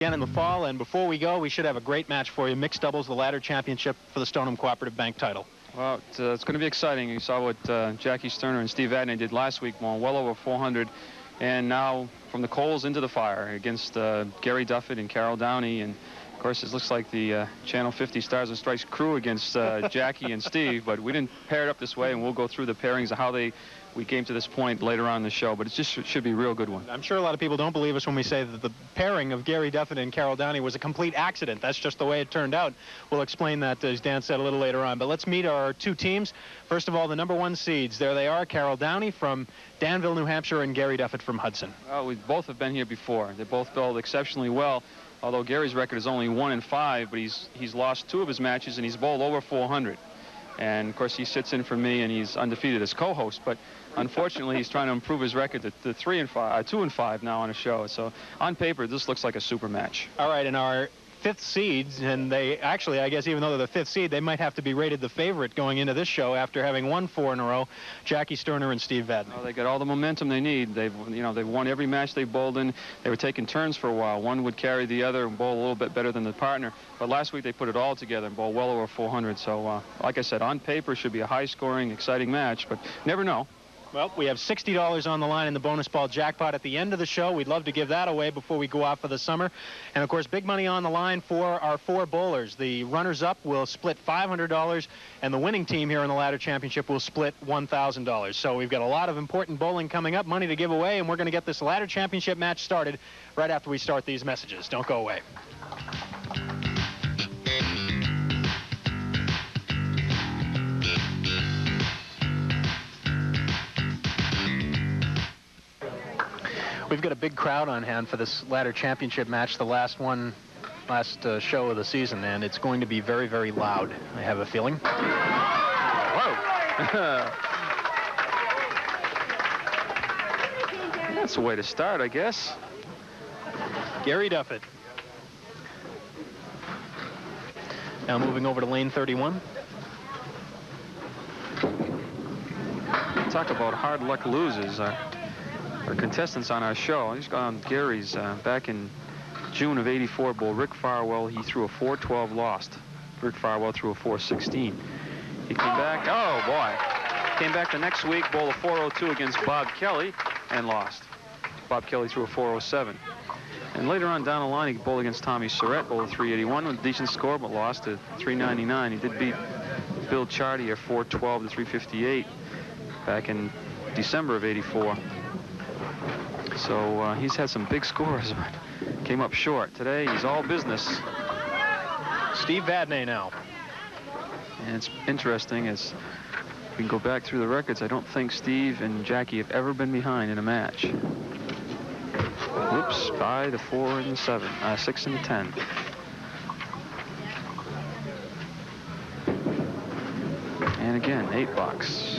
again in the fall, and before we go, we should have a great match for you. Mixed doubles, the ladder championship for the Stoneham Cooperative Bank title. Well, it's going to be exciting. You saw what Jackie Sterner and Steve Vadney did last week, well over 400. And now from the coals into the fire against Gary Duffett and Carol Downey. And of course, it looks like the Channel 50 Stars and Stripes crew against Jackie and Steve, but we didn't pair it up this way, and we'll go through the pairings of how we came to this point later on in the show, but it just should be a real good one. I'm sure a lot of people don't believe us when we say that the pairing of Gary Duffett and Carol Downey was a complete accident. That's just the way it turned out. We'll explain that, as Dan said, a little later on. But let's meet our two teams. First of all, the #1 seeds. There they are, Carol Downey from Danville, New Hampshire, and Gary Duffett from Hudson. Well, we both have been here before. They both bowled exceptionally well, although Gary's record is only 1-5, but he's lost 2 of his matches, and he's bowled over 400. And of course, he sits in for me, and he's undefeated as co-host. But unfortunately, he's trying to improve his record to 2-5 now on a show. So on paper, this looks like a super match. All right, and our 5th seeds, and they actually, I guess, even though they're the 5th seed, they might have to be rated the favorite going into this show after having won 4 in a row. Jackie Sterner and Steve Vadney. Well, they got all the momentum they need. They've won every match they've bowled in. They were taking turns for a while. One would carry the other and bowl a little bit better than the partner. But last week they put it all together and bowled well over 400. So, like I said, on paper should be a high-scoring, exciting match, but never know. Well, we have $60 on the line in the bonus ball jackpot at the end of the show. We'd love to give that away before we go off for the summer. And, of course, big money on the line for our 4 bowlers. The runners-up will split $500, and the winning team here in the ladder championship will split $1,000. So we've got a lot of important bowling coming up, money to give away, and we're going to get this ladder championship match started right after we start these messages. Don't go away. We've got a big crowd on hand for this ladder championship match, the last show of the season, and it's going to be very, very loud, I have a feeling. Whoa! That's a way to start, I guess. Gary Duffett. Now moving over to lane 31. Talk about hard luck losers. Our contestants on our show. He's gone Gary's back in June of '84. Bowled Rick Farwell. He threw a 4-12, lost. Rick Farwell threw a 4-16. He came back. Oh boy! Came back the next week. Bowled a 4-02 against Bob Kelly and lost. Bob Kelly threw a 4-07. And later on down the line, he bowled against Tommy Surratt. Bowled a 3-81 with a decent score, but lost to 3-99. He did beat Bill Chardy at 4-12 to 3-58 back in December of '84. So he's had some big scores, but came up short. Today, he's all business. Steve Vadney now. And it's interesting, as we can go back through the records, I don't think Steve and Jackie have ever been behind in a match. Whoops, 5 to 4 and 7, 6 and 10. And again, 8 bucks.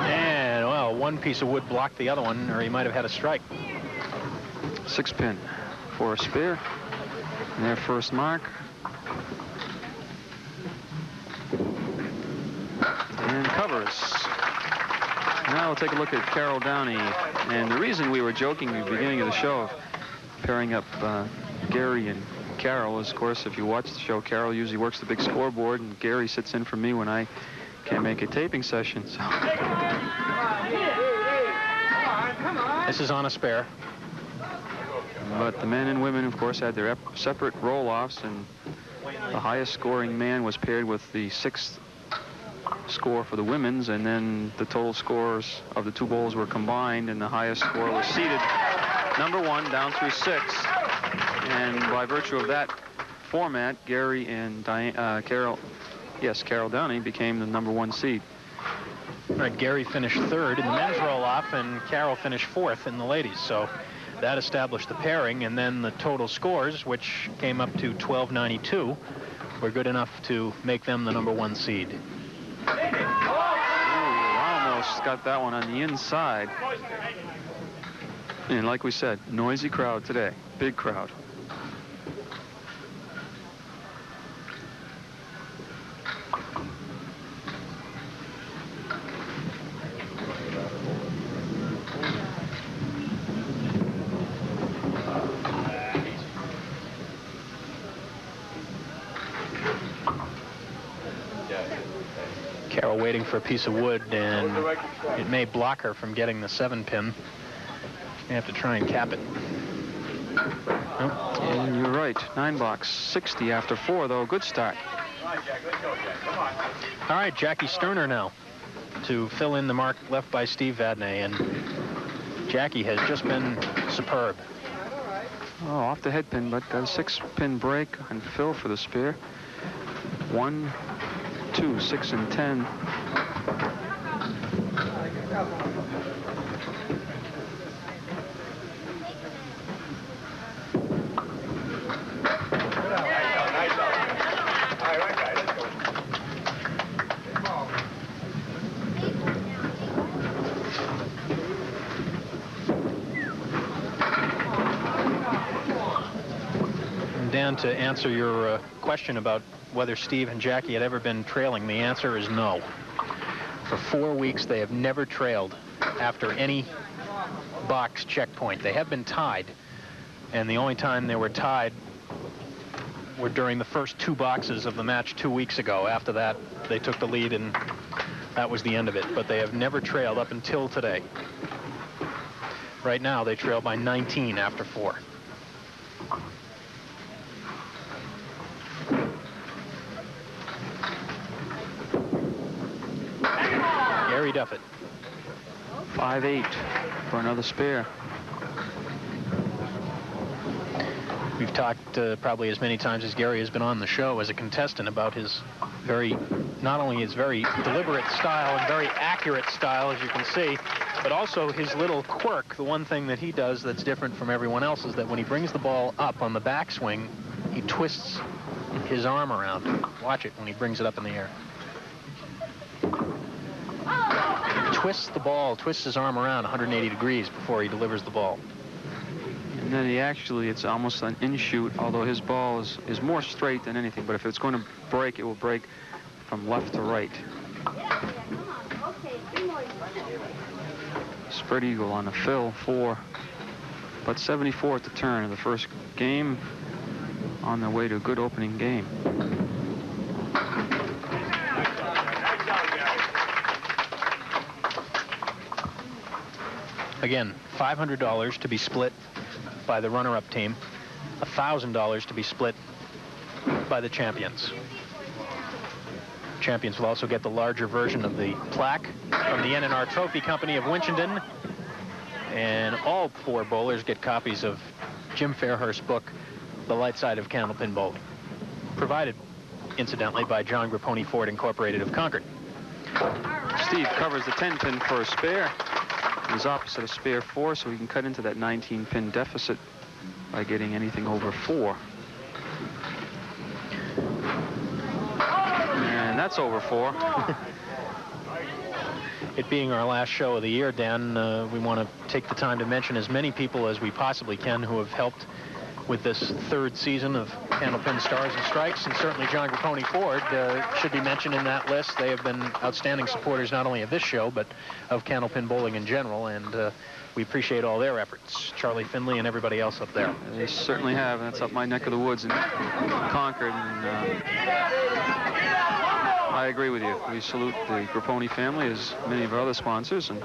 And, well, one piece of wood blocked the other one, or he might have had a strike. 6-pin for a spare. And their first mark. And covers. Now we'll take a look at Carol Downey. And the reason we were joking at the beginning of the show of pairing up Gary and Carol is, of course, if you watch the show, Carol usually works the big scoreboard, and Gary sits in for me when I can't make a taping session. So. This is on a spare. But the men and women, of course, had their separate roll-offs, and the highest scoring man was paired with the 6th score for the women's, and then the total scores of the 2 bowls were combined, and the highest score was seeded #1 down through 6. And by virtue of that format, Gary and Carol Downey became the #1 seed. All right, Gary finished 3rd in the men's roll-off, and Carol finished 4th in the ladies. So that established the pairing, and then the total scores, which came up to 1292, were good enough to make them the #1 seed. Ooh, almost got that one on the inside. And like we said, noisy crowd today. Big crowd. Carroll waiting for a piece of wood, and it may block her from getting the 7-pin. You have to try and cap it. Oh. And you're right. 9 box. 60 after 4, though. Good start. All right, Jackie Sterner now to fill in the mark left by Steve Vadney, and Jackie has just been superb. Oh, off the head pin, but got a 6-pin break and fill for the spear. 1, 2, 6, and 10. Dan, to answer your question about whether Steve and Jackie had ever been trailing, the answer is no. For 4 weeks, they have never trailed after any box checkpoint. They have been tied, and the only time they were tied were during the first 2 boxes of the match 2 weeks ago. After that, they took the lead, and that was the end of it. But they have never trailed up until today. Right now, they trail by 19 after 4. Gary Duffett. 5-8 for another spare. We've talked probably as many times as Gary has been on the show as a contestant about his not only his very deliberate style and very accurate style, as you can see, but also his little quirk. The one thing that he does that's different from everyone else is that when he brings the ball up on the backswing, he twists his arm around. Watch it when he brings it up in the air. Twists the ball, twists his arm around 180 degrees before he delivers the ball. And then it's almost an in-shoot, although his ball is more straight than anything. But if it's going to break, it will break from left to right. Spread eagle on the fill, 4. But 74 at the turn of the first game, on their way to a good opening game. Again, $500 to be split by the runner-up team, $1,000 to be split by the champions. Champions will also get the larger version of the plaque from the N&R Trophy Company of Winchendon. And all 4 bowlers get copies of Jim Fairhurst's book, The Light Side of Candlepin Bowling, provided, incidentally, by John Grapponi Ford Incorporated of Concord. Steve covers the 10-pin for a spare. He's opposite of spare 4, so he can cut into that 19-pin deficit by getting anything over 4. And that's over 4. It being our last show of the year, Dan, we want to take the time to mention as many people as we possibly can who have helped with this 3rd season of Candlepin Stars and Strikes, and certainly John Grapponi Ford should be mentioned in that list. They have been outstanding supporters not only of this show, but of Candlepin bowling in general, and we appreciate all their efforts. Charlie Finley and everybody else up there. They certainly have, and that's up my neck of the woods in Concord. And, I agree with you. We salute the Grapponi family as many of our other sponsors. And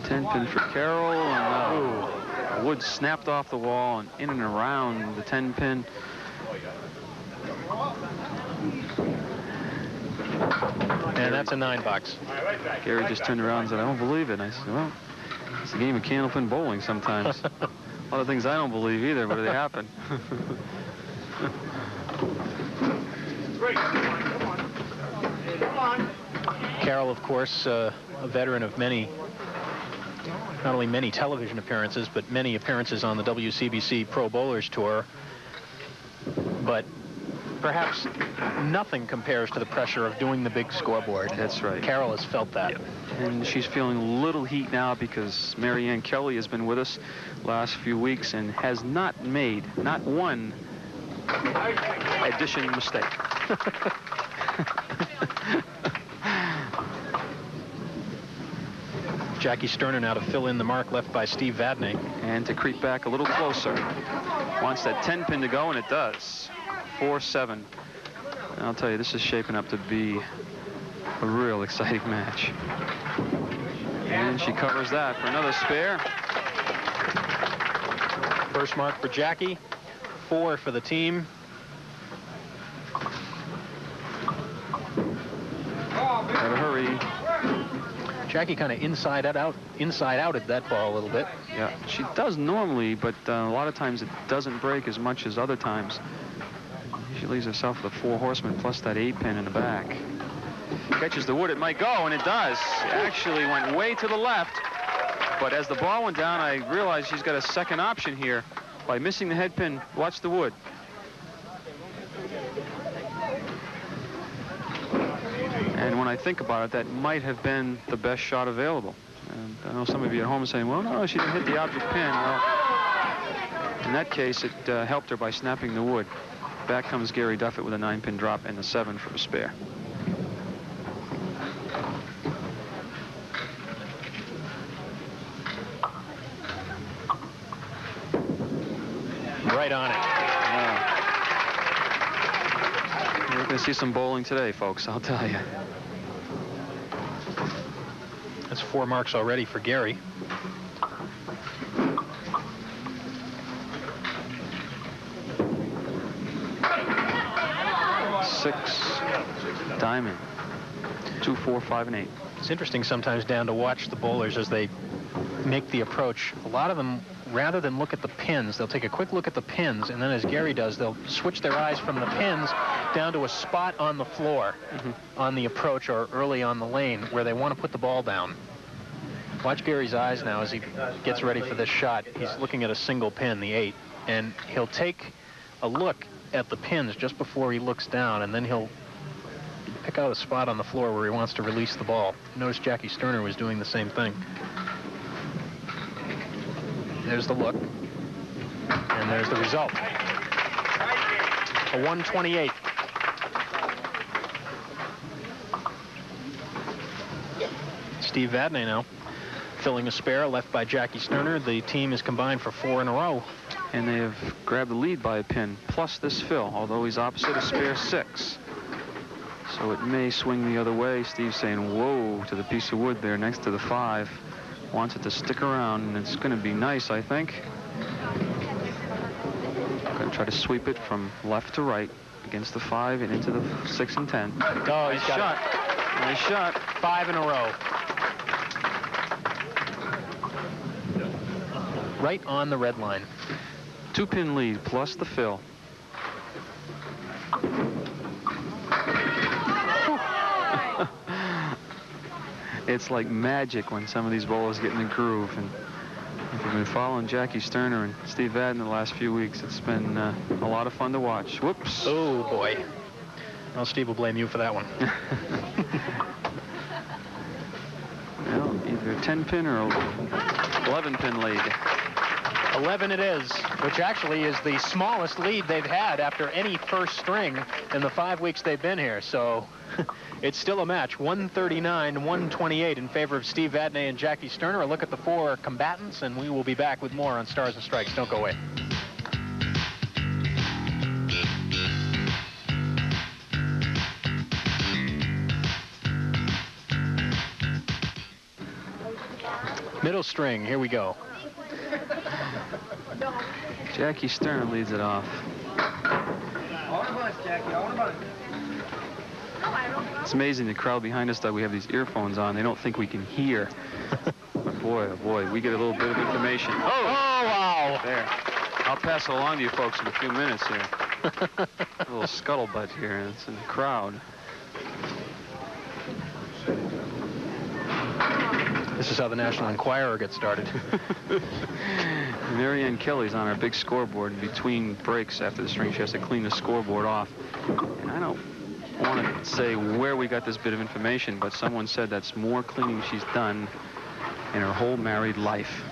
10-pin for Carroll, and wood snapped off the wall and in and around the 10-pin. And that's a 9-box. Gary just turned around and said, "I don't believe it." And I said, "Well, it's a game of Candlepin bowling sometimes." A lot of things I don't believe either, but they happen. Carroll, of course, a veteran of not only many television appearances, but many appearances on the WCBC Pro Bowlers Tour. But perhaps nothing compares to the pressure of doing the big scoreboard. That's right. Carol has felt that. Yep. And she's feeling a little heat now because Marianne Kelly has been with us last few weeks and has not made not one addition mistake. Jackie Sterner now to fill in the mark left by Steve Vadney. And to creep back a little closer. Wants that 10 pin to go, and it does. 4-7. And I'll tell you, this is shaping up to be a real exciting match. And she covers that for another spare. First mark for Jackie, 4 for the team. Gotta hurry. Jackie kind of inside outed that ball a little bit. Yeah, she does normally, but a lot of times it doesn't break as much as other times. She leaves herself with a 4 horseman plus that 8 pin in the back. Catches the wood, it might go, and it does. Actually went way to the left, but as the ball went down, I realized she's got a second option here. By missing the head pin, watch the wood. And when I think about it, that might have been the best shot available. And I know some of you at home are saying, well, no, she didn't hit the object pin. Well, in that case, it helped her by snapping the wood. Back comes Gary Duffett with a 9-pin drop and the 7 for a spare. Right on it. You're going to see some bowling today, folks, I'll tell you. That's 4 marks already for Gary. Six diamond. 2, 4, 5, and 8. It's interesting sometimes, Dan, to watch the bowlers as they make the approach. A lot of them, rather than look at the pins, they'll take a quick look at the pins, and then as Gary does, they'll switch their eyes from the pins down to a spot on the floor on the approach or early on the lane where they want to put the ball down. Watch Gary's eyes now as he gets ready for this shot. He's looking at a single pin, the 8, and he'll take a look at the pins just before he looks down, and then he'll pick out a spot on the floor where he wants to release the ball. Notice Jackie Sterner was doing the same thing. There's the look, and there's the result. A 128. Steve Vadney now filling a spare left by Jackie Sterner. The team is combined for 4 in a row. And they have grabbed the lead by a pin, plus this fill, although he's opposite a spare 6. So it may swing the other way. Steve's saying, whoa, to the piece of wood there next to the 5. Wants it to stick around, and it's going to be nice, I think. Going to try to sweep it from left to right against the 5 and into the 6 and 10. Oh, he's got shot. it. Nice shot. 5 in a row. Right on the red line. 2-pin lead plus the fill. It's like magic when some of these bowlers get in the groove. And if you've been following Jackie Sterner and Steve Vadney the last few weeks, it's been a lot of fun to watch. Whoops. Oh, boy. Well, Steve will blame you for that one. Well, either a 10-pin or 11-pin lead. 11 it is, which actually is the smallest lead they've had after any first string in the 5 weeks they've been here. So it's still a match. 139-128 in favor of Steve Vadney and Jackie Sterner. A look at the 4 combatants, and we will be back with more on Stars and Strikes. Don't go away. Middle string, here we go. Jackie Sterner leads it off. It's amazing, the crowd behind us, that we have these earphones on. They don't think we can hear. But boy, oh boy, we get a little bit of information. Oh, wow. There. I'll pass it along to you folks in a few minutes here. A little scuttlebutt here, and it's in the crowd. This is how the National Enquirer gets started. Marianne Kelly's on our big scoreboard, and between breaks after the string, she has to clean the scoreboard off. And I don't want to say where we got this bit of information, but someone said that's more cleaning she's done in her whole married life.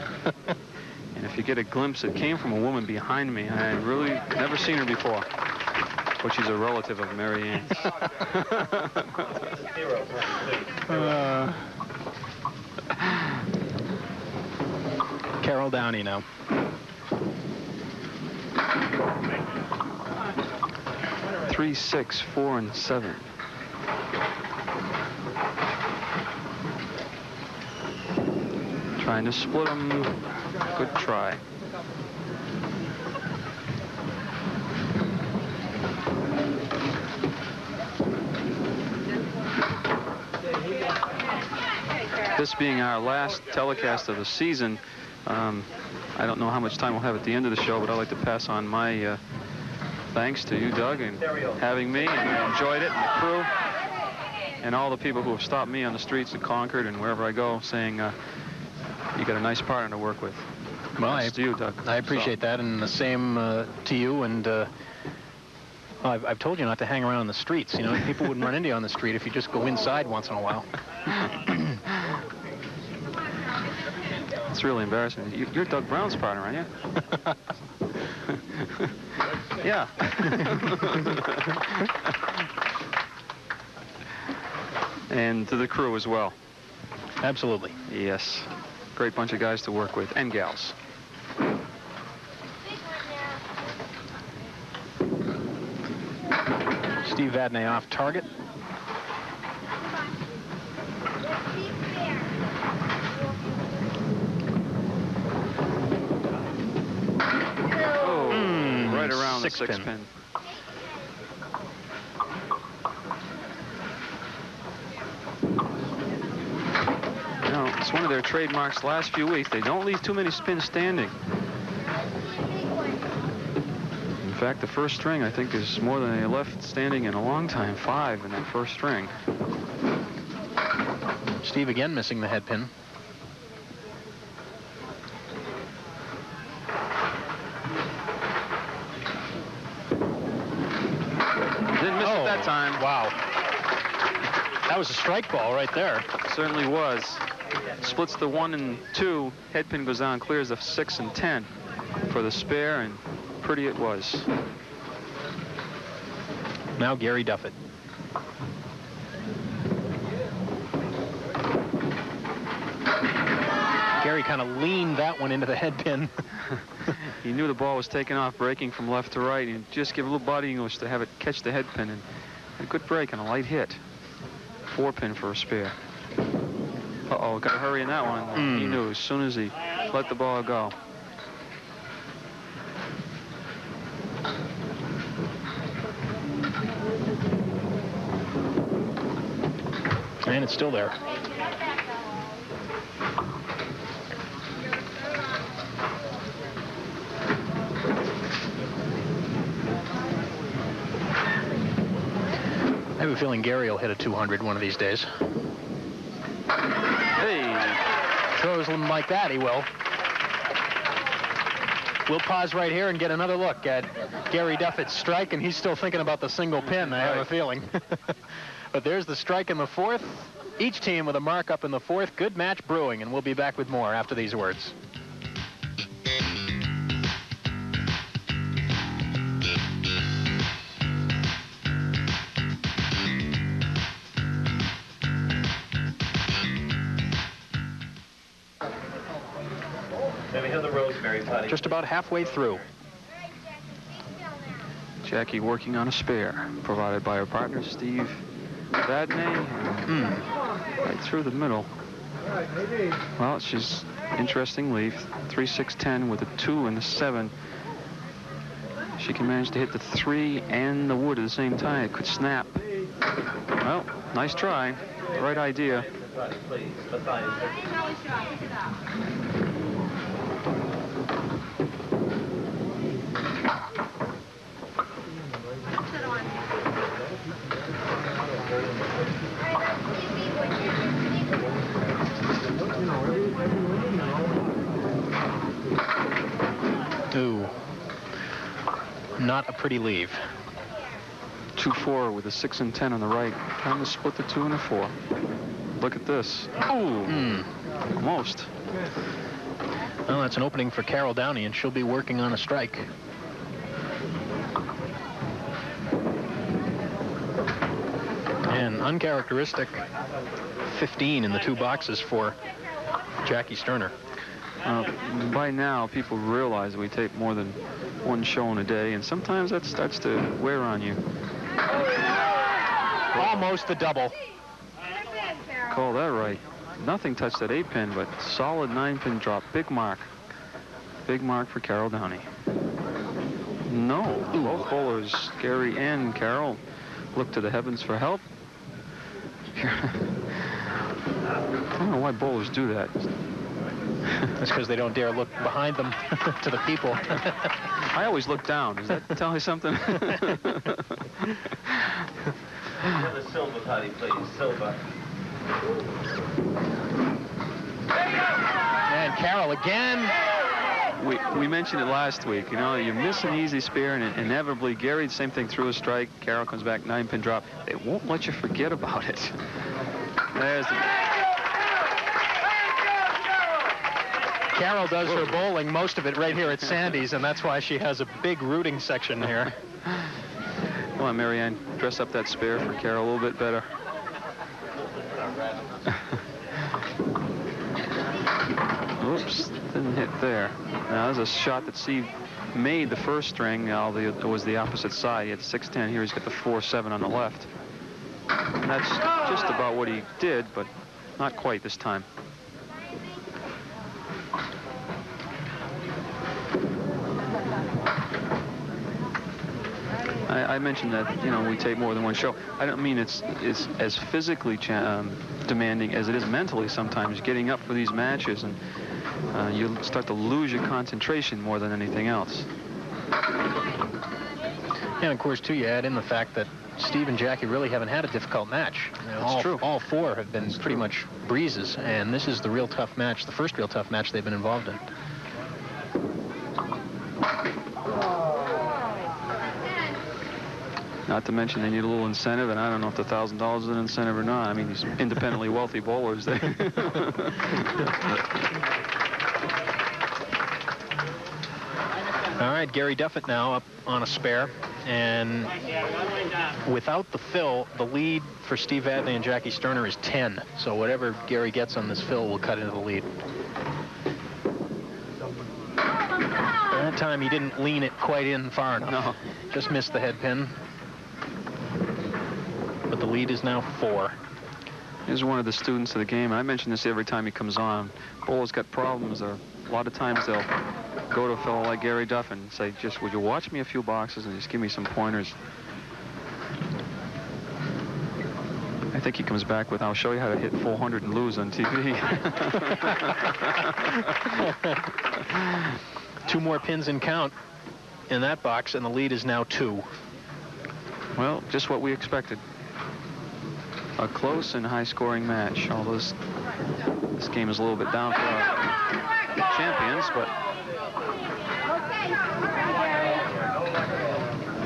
And if you get a glimpse, it came from a woman behind me. I really never seen her before. But she's a relative of Marianne's. Carol Downey now. Three, 6, 4, and 7. Trying to split them. Good try. This being our last telecast of the season, I don't know how much time we'll have at the end of the show, but I'd like to pass on my thanks to you, Doug, and having me, and I enjoyed it, and the crew, and all the people who have stopped me on the streets of Concord and wherever I go, saying you got a nice partner to work with. Well, to you, Doug. I appreciate that, and the same to you. And I've told you not to hang around in the streets. You know, people wouldn't run into you on the street if you just go inside once in a while. It's really embarrassing. You're Doug Brown's partner, aren't you? Yeah. And to the crew as well. Absolutely. Yes. Great bunch of guys to work with, and gals. Steve Vadney off target. Right around the six pin. It's one of their trademarks the last few weeks. They don't leave too many spins standing. In fact, the first string, I think, is more than they left standing in a long time. 5 in that first string. Steve again missing the head pin. Didn't miss it that time. Wow. That was a strike ball right there. Certainly was. Splits the 1 and 2. Head pin goes down, clears the 6 and 10 for the spare, and pretty it was. Now Gary Duffett. Gary kind of leaned that one into the head pin. He knew the ball was taking off, breaking from left to right, and just give a little body English to have it catch the head pin, and a good break and a light hit. 4 pin for a spare. Uh-oh, got to hurry in that one. He knew as soon as he let the ball go. And it's still there. I have a feeling Gary will hit a 200 one of these days. Hey. Throws them like that, he will. We'll pause right here and get another look at Gary Duffett's strike, and he's still thinking about the single pin, I have a feeling. But there's the strike in the 4th. Each team with a markup in the 4th. Good match brewing, and we'll be back with more after these words. Just about halfway through. Jackie working on a spare, provided by her partner, Steve Vadney. Right through the middle. Well, she's interestingly 3, 6, 10 with a 2 and the 7. She can manage to hit the 3 and the wood at the same time. It could snap. Well, nice try. Right idea. Ooh. Not a pretty leave. 2-4 with a 6 and 10 on the right. Trying to split the 2 and a 4. Look at this. Oh, almost. Well, that's an opening for Carol Downey, and she'll be working on a strike. And uncharacteristic 15 in the 2 boxes for Jackie Sterner. By now, people realize we tape more than 1 show in a day, and sometimes that starts to wear on you. Almost a double. Call that right. Nothing touched that 8-pin, but solid 9-pin drop. Big mark. Big mark for Carol Downey. No. Both bowlers, Gary and Carol, look to the heavens for help. I don't know why bowlers do that. That's because they don't dare look behind them to the people. I always look down. Does that tell you something? The silver party, please. Silver. And Carol again. We mentioned it last week. You know, you miss an easy spare, and inevitably, Gary, the same thing, threw a strike. Carol comes back, 9-pin drop. They won't let you forget about it. There's the... Carol does her bowling, most of it right here at Sandy's, and that's why she has a big rooting section here. Come on, Marianne, dress up that spare for Carol a little bit better. Oops, didn't hit there. Now, there's a shot that Steve made the first string. It was the opposite side. He had 6-10. Here he's got the 4-7 on the left. And that's just about what he did, but not quite this time. I mentioned that, you know, we tape more than 1 show. I don't mean it's as physically demanding as it is mentally sometimes, getting up for these matches, and you start to lose your concentration more than anything else. And of course, too, you add in the fact that Steve and Jackie really haven't had a difficult match. You know, That's true. All 4 have been pretty much breezes, and this is the real tough match, the first real tough match they've been involved in. Not to mention they need a little incentive, and I don't know if the $1,000 is an incentive or not. I mean, these independently wealthy bowlers. All right, Gary Duffett now up on a spare, and without the fill, the lead for Steve Vadney and Jackie Sterner is 10. So whatever Gary gets on this fill will cut into the lead. That time he didn't lean it quite in far enough. No. Just missed the head pin. But the lead is now 4. He's one of the students of the game. I mention this every time he comes on. Bowlers got problems. A lot of times they'll go to a fellow like Gary Duffett and say, just, would you watch me a few boxes and just give me some pointers? I think he comes back with, I'll show you how to hit 400 and lose on TV. 2 more pins in count in that box, and the lead is now 2. Well, just what we expected. A close and high-scoring match. Although this game is a little bit down for our champions, but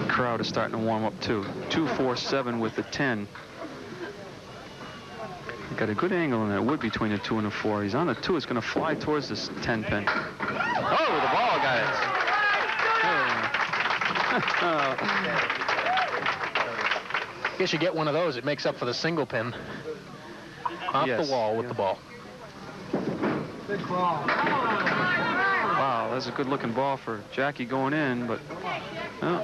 the crowd is starting to warm up too. 2-4-7 with the 10. Got a good angle in that wood between the 2 and the 4. He's on the 2. It's going to fly towards this 10 pin. Oh, the ball got it. I guess you get one of those. It makes up for the single pin. Off the wall with the ball. Wow, that's a good-looking ball for Jackie going in, but well,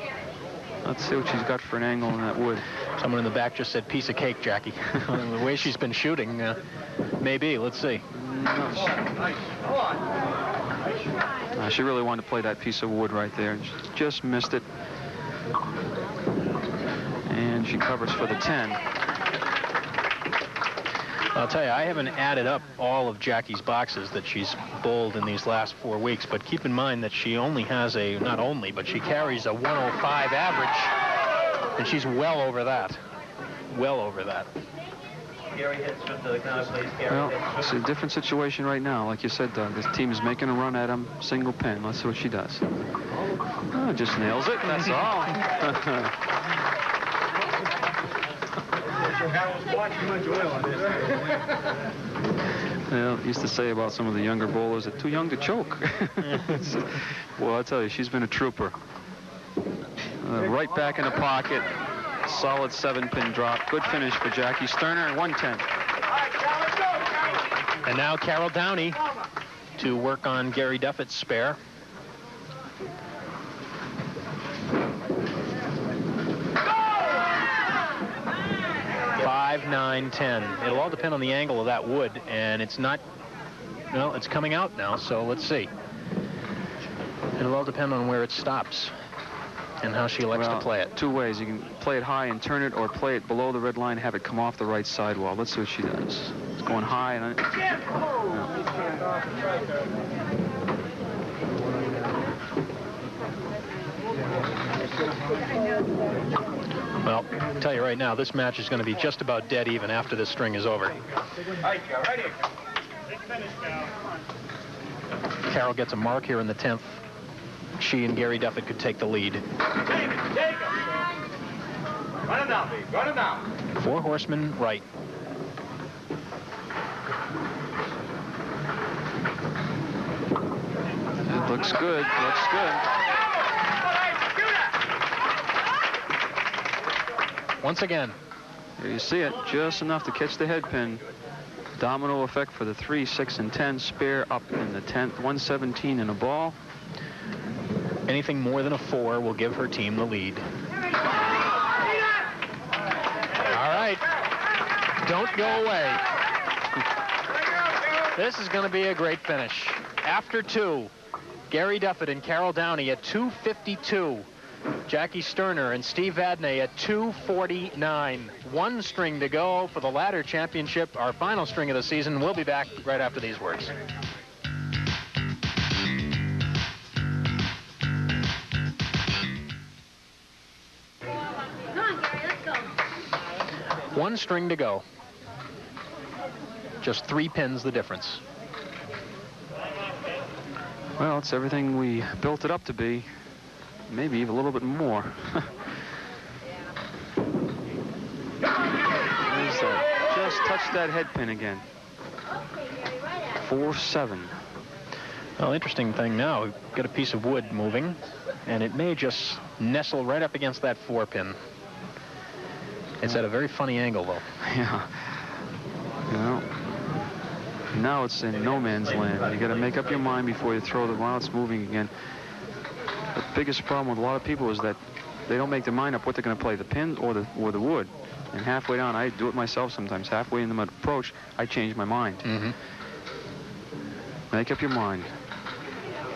let's see what she's got for an angle in that wood. Someone in the back just said, piece of cake, Jackie. The way she's been shooting, maybe. Let's see. She really wanted to play that piece of wood right there, and she just missed it. And she covers for the 10. I'll tell you, I haven't added up all of Jackie's boxes that she's bowled in these last 4 weeks, but keep in mind that she only has a, not only, but she carries a 105 average, and she's well over that. Well over that. Gary hits from the counter, please. Gary Well, hits it's a different situation right now. Like you said, Doug, this team is making a run at him. Single pin. Let's see what she does. Oh, just nails it. That's all. Well, used to say about some of the younger bowlers, they're too young to choke. Well, I tell you, she's been a trooper. Right back in the pocket. Solid 7-pin drop. Good finish for Jackie Sterner. 110. And now Carol Downey to work on Gary Duffett's spare. Five, 9, 10. It'll all depend on the angle of that wood, and it's not. Well, it's coming out now, so let's see. It'll all depend on where it stops and how she elects to play it. Two ways. You can play it high and turn it, or play it below the red line, have it come off the right sidewall. Let's see what she does. It's going high. And Well, I'll tell you right now, this match is going to be just about dead even after this string is over. Carol gets a mark here in the 10th. She and Gary Duffett could take the lead. Take him. Run him down, please. Run him down. 4 horsemen right. it looks good. Looks good. Once again. There you see it. Just enough to catch the head pin. Domino effect for the 3, 6, and 10. Spare up in the 10th. 117 in a ball. Anything more than a 4 will give her team the lead. All right. Don't go away. This is going to be a great finish. After 2, Gary Duffett and Carol Downey at 252. Jackie Sterner and Steve Vadney at 249. 1 string to go for the ladder championship, our final string of the season. We'll be back right after these words. One string to go. Just 3 pins the difference. Well, it's everything we built it up to be. Maybe even a little bit more. Just touched that head pin again. 4-7. Well, interesting thing now, we've got a piece of wood moving, and it may just nestle right up against that 4 pin. It's at a very funny angle, though. Yeah. You know, now it's in no man's land. You got to make up your mind before you throw the while it's moving again. The biggest problem with a lot of people is that they don't make their mind up what they're going to play, the pin or the wood. And halfway down, I do it myself sometimes. Halfway in the approach, I change my mind. Make up your mind.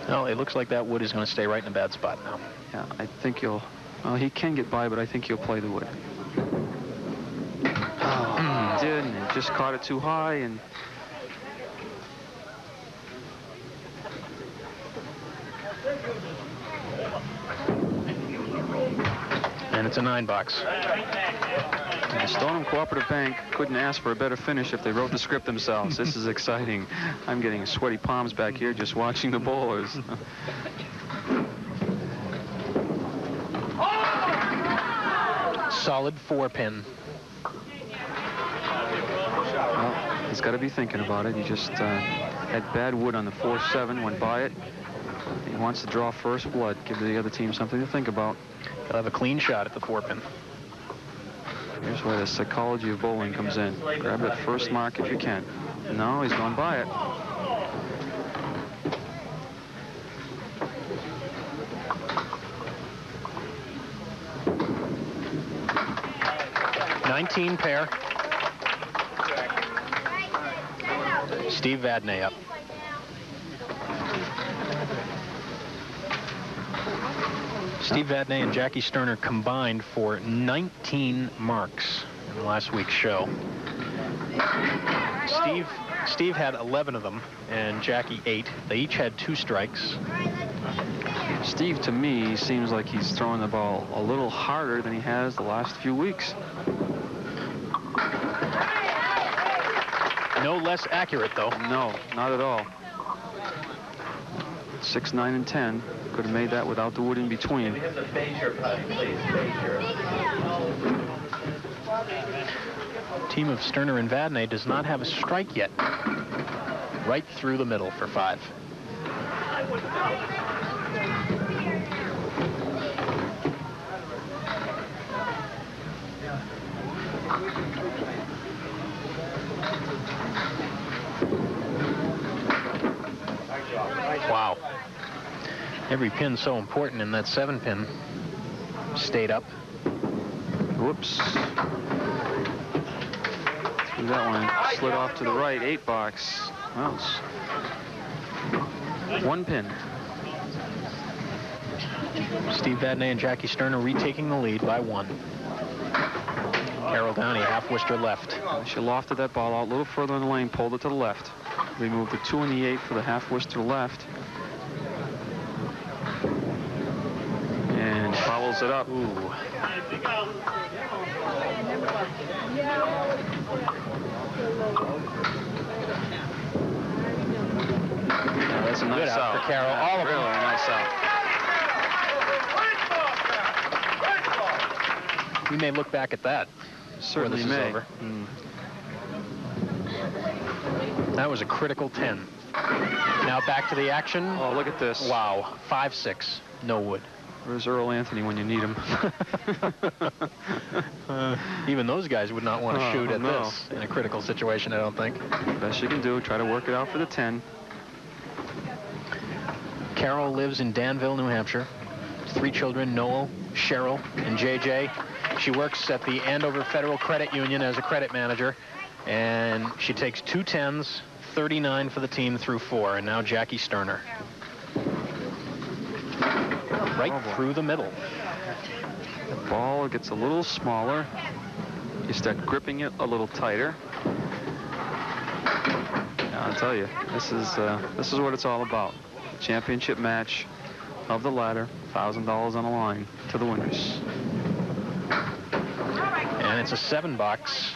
Well, it looks like that wood is going to stay right in a bad spot now. Yeah, I think you'll. Well, he can get by, but I think he'll play the wood. Oh, he did, and he just caught it too high, and. And it's a 9 box. The Stoneham Cooperative Bank couldn't ask for a better finish if they wrote the script themselves. This is exciting. I'm getting sweaty palms back here just watching the bowlers. Solid 4 pin. Well, he's got to be thinking about it. He just had bad wood on the 4-7, went by it. He wants to draw first blood, give the other team something to think about. He'll have a clean shot at the 4 pin. Here's where the psychology of bowling comes in. Grab that first mark if you can. No, he's gone by it. '19 pair. Steve Vadney up. Steve Vadney and Jackie Sterner combined for 19 marks in last week's show. Steve had 11 of them, and Jackie 8. They each had 2 strikes. Steve, to me, seems like he's throwing the ball a little harder than he has the last few weeks. No less accurate, though. No, not at all. 6, 9, and 10. Could have made that without the wood in between. Can we have the Bayshire putty, please? Bayshire. Team of Sterner and Vadney does not have a strike yet. Right through the middle for 5. Wow. Every pin so important in that 7-pin stayed up. Whoops. Threw that one, slid off to the right, 8 box. Well, it's 1 pin. Steve Vadney and Jackie Sterner retaking the lead by 1. Carol Downey, half Worcester left. She lofted that ball out a little further in the lane, pulled it to the left. Removed the 2 and the 8 for the half Worcester left. And follows it up. Ooh. Yeah, that's a nice out for Carol. Yeah, All of really them. nice out. We may look back at that. Certainly this is may. over. That was a critical 10. Now back to the action. Oh, look at this. Wow. 5-6. No wood. Where's Earl Anthony when you need him? Even those guys would not want to shoot at no. this in a critical situation, I don't think. Best you can do, try to work it out for the 10. Carol lives in Danville, New Hampshire. 3 children, Noel, Cheryl, and JJ. She works at the Andover Federal Credit Union as a credit manager. And she takes 2 10s, 39 for the team through 4. And now Jackie Sterner. Right through the middle. The ball gets a little smaller. You start gripping it a little tighter. Now, I'll tell you, this is what it's all about. Championship match of the ladder, $1,000 on the line to the winners. And it's a 7-box.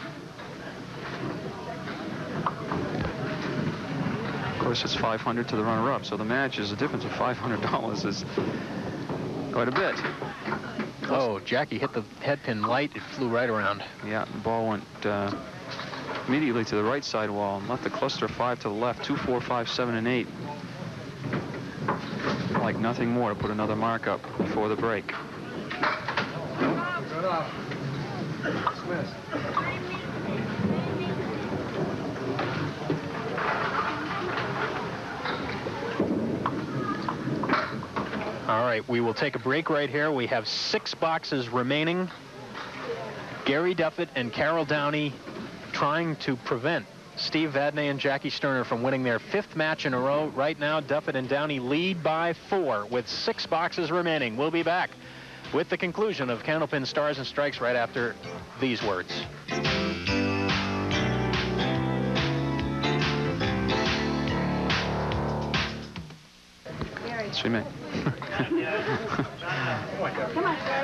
Of course, it's $500 to the runner-up, so the match is a difference of $500 is quite a bit. Oh, Jackie hit the head pin light. It flew right around. Yeah, the ball went immediately to the right side wall and left the cluster 5 to the left. 2, 4, 5, 7, and 8. Like nothing more to put another mark up before the break. All right, we will take a break right here. We have 6 boxes remaining. Gary Duffett and Carol Downey trying to prevent Steve Vadney and Jackie Sterner from winning their 5th match in a row. Right now, Duffett and Downey lead by 4 with 6 boxes remaining. We'll be back with the conclusion of Candlepin Stars and Strikes right after these words. Sweet.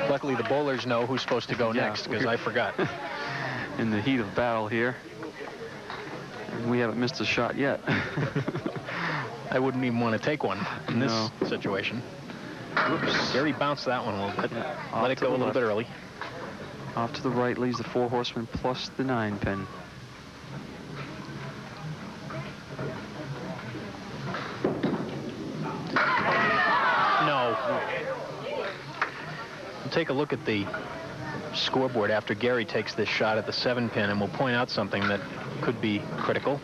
Luckily, the bowlers know who's supposed to go next, because I forgot. In the heat of battle here. And we haven't missed a shot yet. I wouldn't even want to take one in this situation. Oops. Gary bounced that one a little bit. Yeah, let it go a little bit early. Off to the right leaves the 4 horsemen plus the 9 pin. No. We'll take a look at the scoreboard after Gary takes this shot at the 7 pin, and we'll point out something that could be critical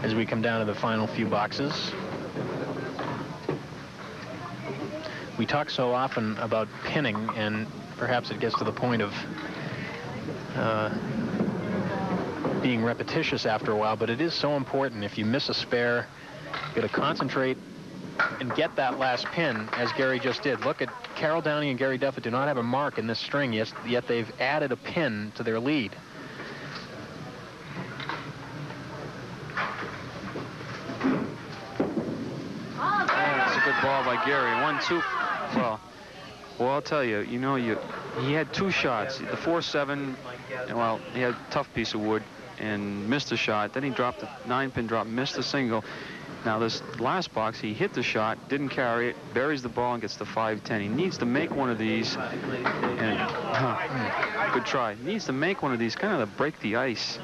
as we come down to the final few boxes. We talk so often about pinning, and perhaps it gets to the point of being repetitious after a while, but it is so important. If you miss a spare, you got to concentrate and get that last pin, as Gary just did. Look at Carol Downey and Gary Duffett do not have a mark in this string, yet they've added a pin to their lead. Oh, that's a good ball by Gary. 1-2. Well, I'll tell you, he had 2 shots. The 4-7, well, he had a tough piece of wood. and missed a shot. Then he dropped the 9-pin drop, missed a single. Now this last box, he hit the shot, didn't carry it, buries the ball, and gets the 5-10. He needs to make one of these. And good try. He needs to make one of these, kind of to break the ice.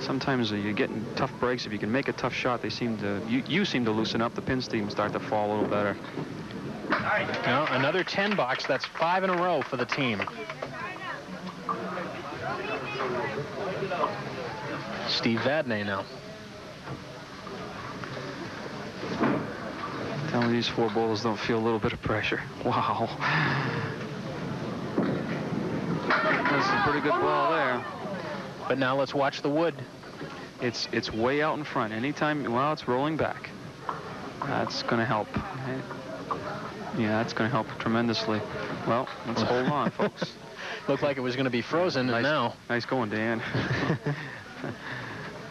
Sometimes you're getting tough breaks. If you can make a tough shot, they seem to. You seem to loosen up. The pins seem to start to fall a little better. Now another 10 box. That's 5 in a row for the team. Steve Vadney now. Tell me these 4 bowlers don't feel a little bit of pressure. Wow. That's a pretty good ball there. But now let's watch the wood. It's way out in front. Anytime, well, it's rolling back. That's going to help. Yeah, that's going to help tremendously. Well, let's hold on, folks. Looked like it was going to be frozen, and now. Nice going, Dan.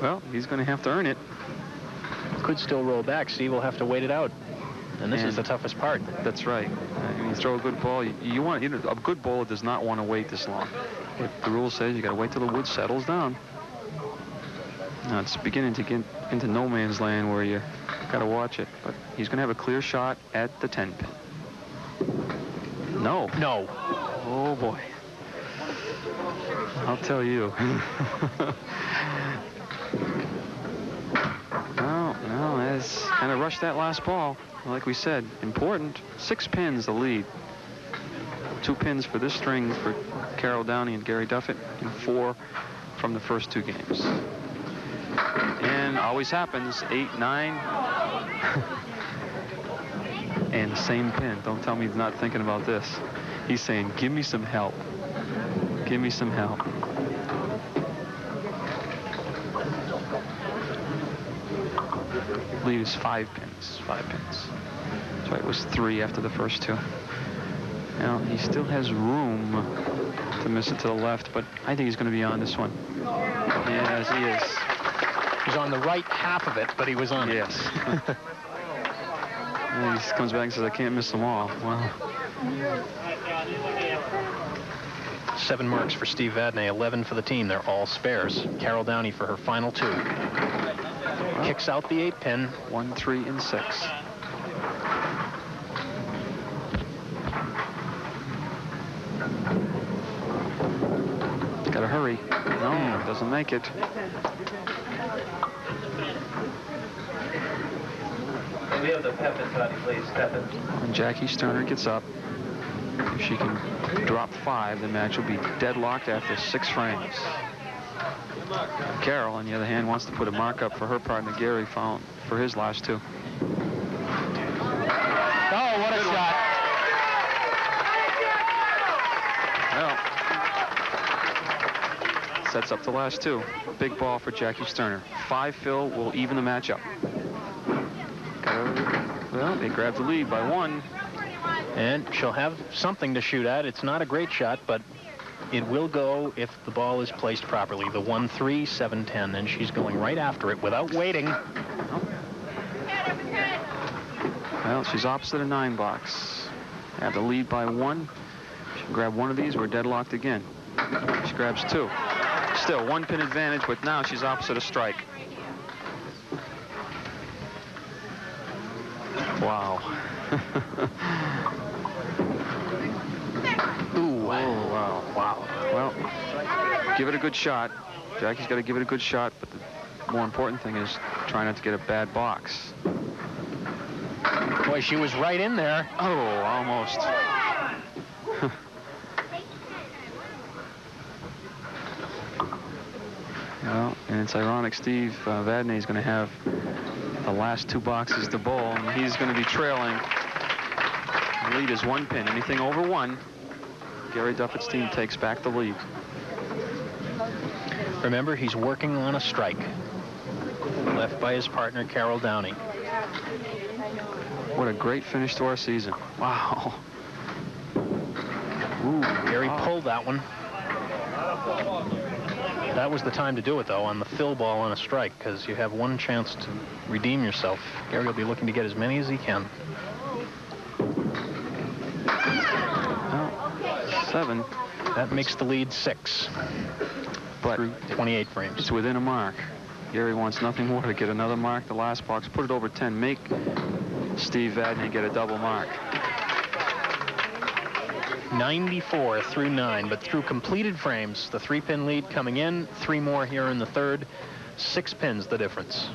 Well, he's going to have to earn it. Could still roll back. Steve will have to wait it out. And this is the toughest part. That's right. When you throw a good ball, a good bowler does not want to wait this long. The rule says you got to wait till the wood settles down. Now it's beginning to get into no man's land where you got to watch it. But he's going to have a clear shot at the 10-pin. No. No. Oh boy. I'll tell you. No, that's kind of rushed that last ball. Like we said, important. 6 pins the lead. 2 pins for this string for Carol Downey and Gary Duffett, and 4 from the first 2 games. And always happens, 8, 9. And the same pin. Don't tell me he's not thinking about this. He's saying, give me some help. Give me some help. Lead is 5 pins. 5 pins. So it was 3 after the first 2. Now, he still has room to miss it to the left, but I think he's going to be on this one. Yes, he is. He's on the right half of it, but he was on it. Yes. And he comes back and says, I can't miss them all. Well. 7 marks for Steve Vadney, 11 for the team. They're all spares. Carol Downey for her final 2. Well, kicks out the 8-pin. 1, 3, and 6. Gotta hurry. No, doesn't make it. We have the Pepin, Toddy, please, Pepin. When Jackie Sterner gets up, if she can drop 5, the match will be deadlocked after 6 frames. Carol, on the other hand, wants to put a mark up for her partner Gary for his last 2. Oh, what a shot. Well, sets up the last 2. Big ball for Jackie Sterner. 5 fill will even the match up. Well, they grab the lead by 1. And she'll have something to shoot at. It's not a great shot, but it will go if the ball is placed properly. The 1, 3, 7, 10, and she's going right after it without waiting. Well, she's opposite a 9 box. Have the lead by 1. She can grab one of these. We're deadlocked again. She grabs 2. Still 1 pin advantage, but now she's opposite a strike. Wow. Ooh. Oh, wow. Wow. Well, give it a good shot. Jackie's got to give it a good shot, but the more important thing is try not to get a bad box. Boy, she was right in there. Oh, almost. Well, and it's ironic, Steve Vadney is going to have the last 2 boxes to bowl, and he's going to be trailing. The lead is 1 pin. Anything over 1, Gary Duffett's team takes back the lead. Remember, he's working on a strike. Left by his partner, Carol Downey. What a great finish to our season. Wow. Ooh, Gary pulled that one. That was the time to do it, though, on the fill ball on a strike, because you have 1 chance to redeem yourself. Gary will be looking to get as many as he can. Well, 7. That makes the lead 6. but through 28 frames. It's within a mark. Gary wants nothing more to get another mark. The last box, put it over 10. Make Steve Vadney get a double mark. 94 through 9, but through completed frames, the 3-pin lead coming in, 3 more here in the third. 6 pins the difference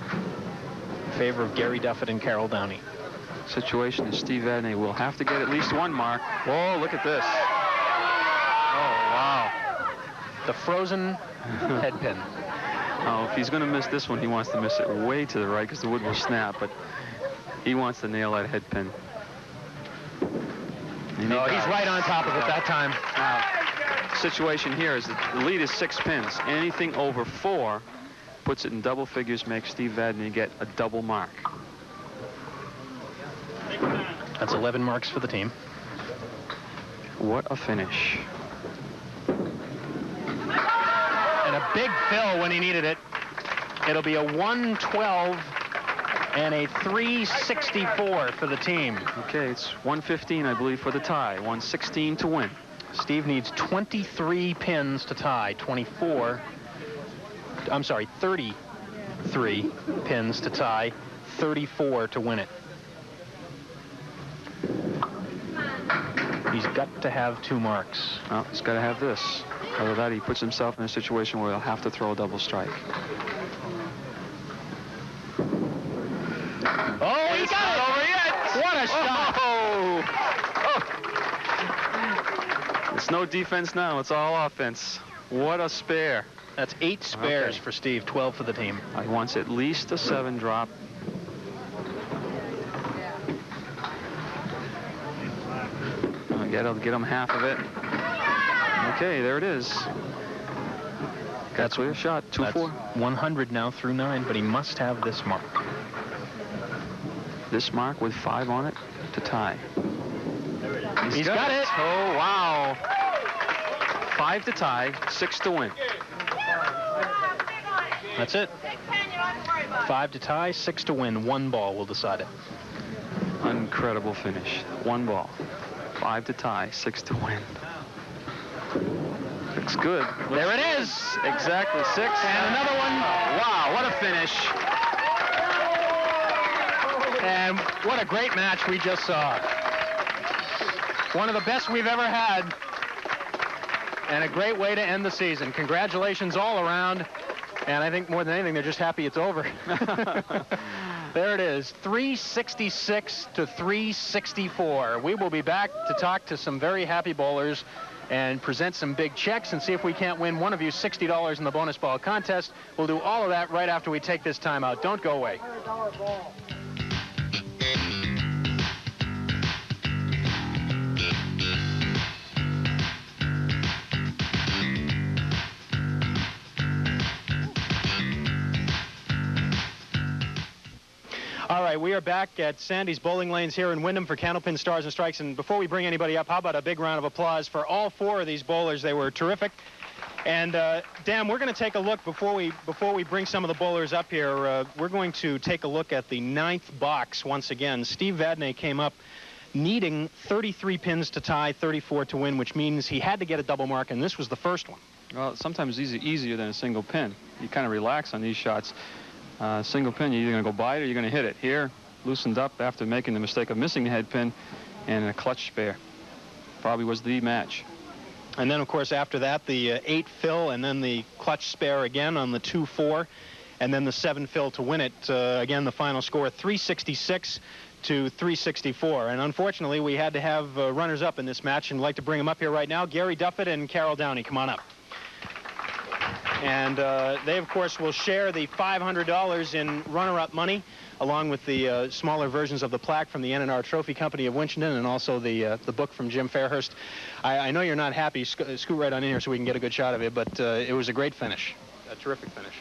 in favor of Gary Duffett and Carol Downey. Situation is Steve Vadney will have to get at least 1 mark. Whoa, look at this. Oh, wow. The frozen head pin. Oh, if he's going to miss this one, he wants to miss it way to the right because the wood will snap, but he wants to nail that head pin. No, he's right on top of it that time. Now, the situation here is that the lead is 6 pins. Anything over 4 puts it in double figures, makes Steve Vadney get a double mark. That's 11 marks for the team. What a finish. And a big fill when he needed it. It'll be a 112 and a 364 for the team. Okay, it's 115, I believe, for the tie. 116 to win. Steve needs 23 pins to tie. 33 pins to tie. 34 to win it. He's got to have 2 marks. Well, he's got to have this. Other than that, he puts himself in a situation where he'll have to throw a double strike. Oh, he got it! Over yet. What a shot! Oh. It's no defense now. It's all offense. What a spare. That's 8 spares Okay. for Steve, 12 for the team. He wants at least a 7 drop. I'll get him half of it. Okay, there it is. That's a shot. 2-4. 100 now through 9, but he must have this mark. This mark with 5 on it to tie. He's got it. Oh, wow. 5 to tie, 6 to win. That's it. 5 to tie, 6 to win. 1 ball will decide it. Incredible finish. 1 ball. 5 to tie, 6 to win. Looks good. There it is. Exactly 6. And another one. Wow, what a finish. And what a great match we just saw. One of the best we've ever had. And a great way to end the season. Congratulations all around. And I think more than anything, they're just happy it's over. There it is, 366 to 364. We will be back to talk to some very happy bowlers and present some big checks and see if we can't win one of you $60 in the bonus ball contest. We'll do all of that right after we take this time out. Don't go away. All right, we are back at Sandy's Bowling Lanes here in Wyndham for Candlepin Stars and Strikes. And before we bring anybody up, how about a big round of applause for all 4 of these bowlers? They were terrific. And Dan, we're going to take a look before we bring some of the bowlers up here. We're going to take a look at the 9th box once again. Steve Vadney came up needing 33 pins to tie, 34 to win, which means he had to get a double mark, and this was the first one. Well, sometimes it's easier than a single pin. You kind of relax on these shots. Single pin, you're either going to go by it or you're going to hit it. Here, loosened up after making the mistake of missing the head pin, and a clutch spare. Probably was the match. And then, of course, after that, the 8 fill, and then the clutch spare again on the 2-4, and then the 7 fill to win it. Again, the final score, 366 to 364. And unfortunately, we had to have runners-up in this match, and I'd like to bring them up here right now. Gary Duffett and Carol Downey, come on up. And they, of course, will share the $500 in runner-up money, along with the smaller versions of the plaque from the N&R Trophy Company of Winchendon, and also the book from Jim Fairhurst. I know you're not happy. Scoot right on in here so we can get a good shot of it, but it was a great finish. A terrific finish.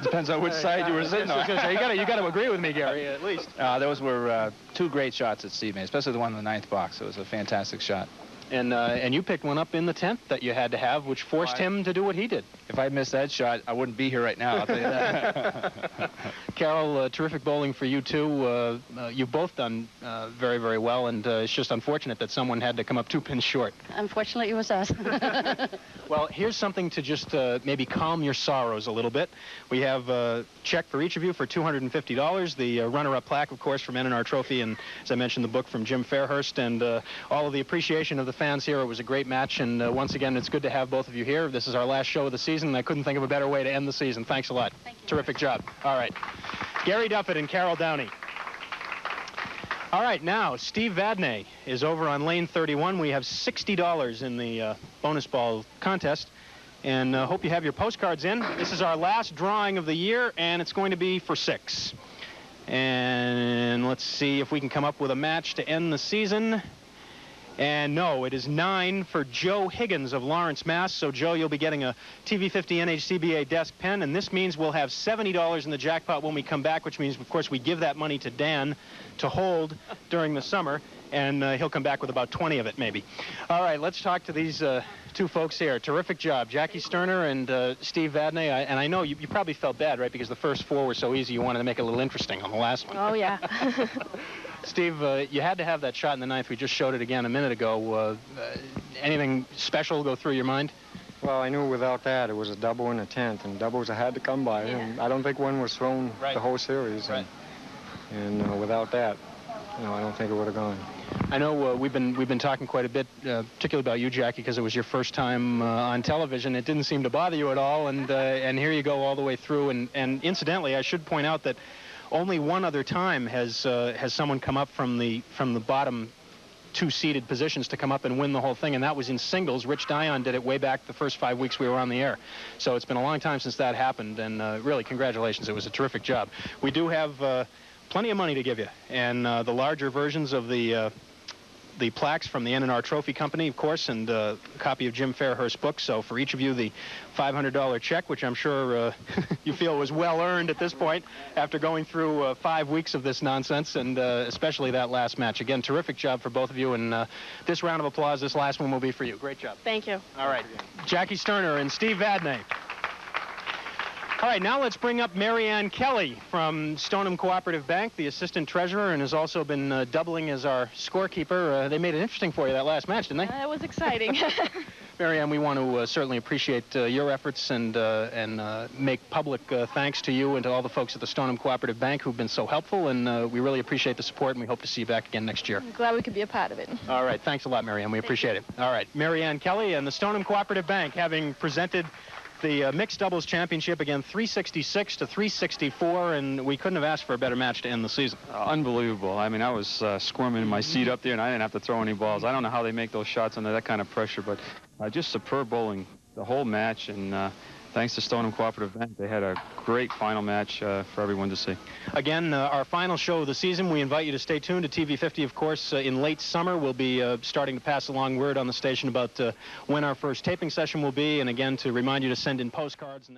Depends on which side you were sitting on. You got to agree with me, Gary, at least. Those were 2 great shots that Steve made, especially the one in the 9th box. It was a fantastic shot. And you picked one up in the 10th that you had to have, which forced him to do what he did. If I missed that shot, I wouldn't be here right now, I'll tell you that. Carol, terrific bowling for you, too. You've both done very, very well, and it's just unfortunate that someone had to come up 2 pins short. Unfortunately, it was us. Well, here's something to just maybe calm your sorrows a little bit. We have a check for each of you for $250. The runner-up plaque, of course, from N&R Trophy, and as I mentioned, the book from Jim Fairhurst, and all of the appreciation of the fans here. It was a great match, and once again, it's good to have both of you here. This is our last show of the season, and I couldn't think of a better way to end the season. Thanks a lot. Thank you. Terrific job. All right. Gary Duffett and Carol Downey. All right, now, Steve Vadney is over on lane 31. We have $60 in the bonus ball contest, and hope you have your postcards in. This is our last drawing of the year, and it's going to be for 6. And let's see if we can come up with a match to end the season. And no, it is 9 for Joe Higgins of Lawrence, Mass. So, Joe, you'll be getting a TV50 NHCBA desk pen, and this means we'll have $70 in the jackpot when we come back, which means, of course, we give that money to Dan to hold during the summer, and he'll come back with about 20 of it, maybe. All right, let's talk to these 2 folks here. Terrific job. Jackie Sterner and Steve Vadney. And I know you probably felt bad, right, because the first 4 were so easy, you wanted to make it a little interesting on the last one. Oh, yeah. Steve, you had to have that shot in the 9th. We just showed it again a minute ago. Anything special go through your mind? Well, I knew without that it was a double and a 10th, and doubles I had to come by. Yeah. And I don't think one was thrown the whole series. Right. And without that, I don't think it would have gone. I know we've been talking quite a bit, particularly about you, Jackie, because it was your first time on television. It didn't seem to bother you at all, and here you go all the way through. And incidentally, I should point out that only one other time has someone come up from the bottom 2 seeded positions to come up and win the whole thing, and that was in singles. Rich Dion did it way back the first 5 weeks we were on the air. So it's been a long time since that happened, and really, congratulations. It was a terrific job. We do have plenty of money to give you, and the larger versions of the plaques from the N&R Trophy Company, of course, and a copy of Jim Fairhurst's book. So for each of you, the $500 check, which I'm sure you feel was well earned at this point after going through 5 weeks of this nonsense, and especially that last match. Again, terrific job for both of you, and this round of applause, this last one will be for you. Great job. Thank you. All right. Jackie Sterner and Steve Vadney. All right, now let's bring up Marianne Kelly from Stoneham Cooperative Bank, the assistant treasurer, and has also been doubling as our scorekeeper. They made it interesting for you that last match, didn't they? It was exciting. Marianne, we want to certainly appreciate your efforts and make public thanks to you and to all the folks at the Stoneham Cooperative Bank who've been so helpful, and we really appreciate the support, and we hope to see you back again next year. I'm glad we could be a part of it. All right, thanks a lot, Marianne. We appreciate it. All right, Marianne Kelly and the Stoneham Cooperative Bank having presented the mixed doubles championship, again, 366 to 364, and we couldn't have asked for a better match to end the season. Unbelievable. I mean, I was squirming in my seat up there, and I didn't have to throw any balls. I don't know how they make those shots under that kind of pressure, but just superb bowling the whole match, and thanks to Stoneham Cooperative Bank, they had a great final match for everyone to see. Again, our final show of the season. We invite you to stay tuned to TV50, of course. In late summer, we'll be starting to pass along word on the station about when our first taping session will be, and again, to remind you to send in postcards.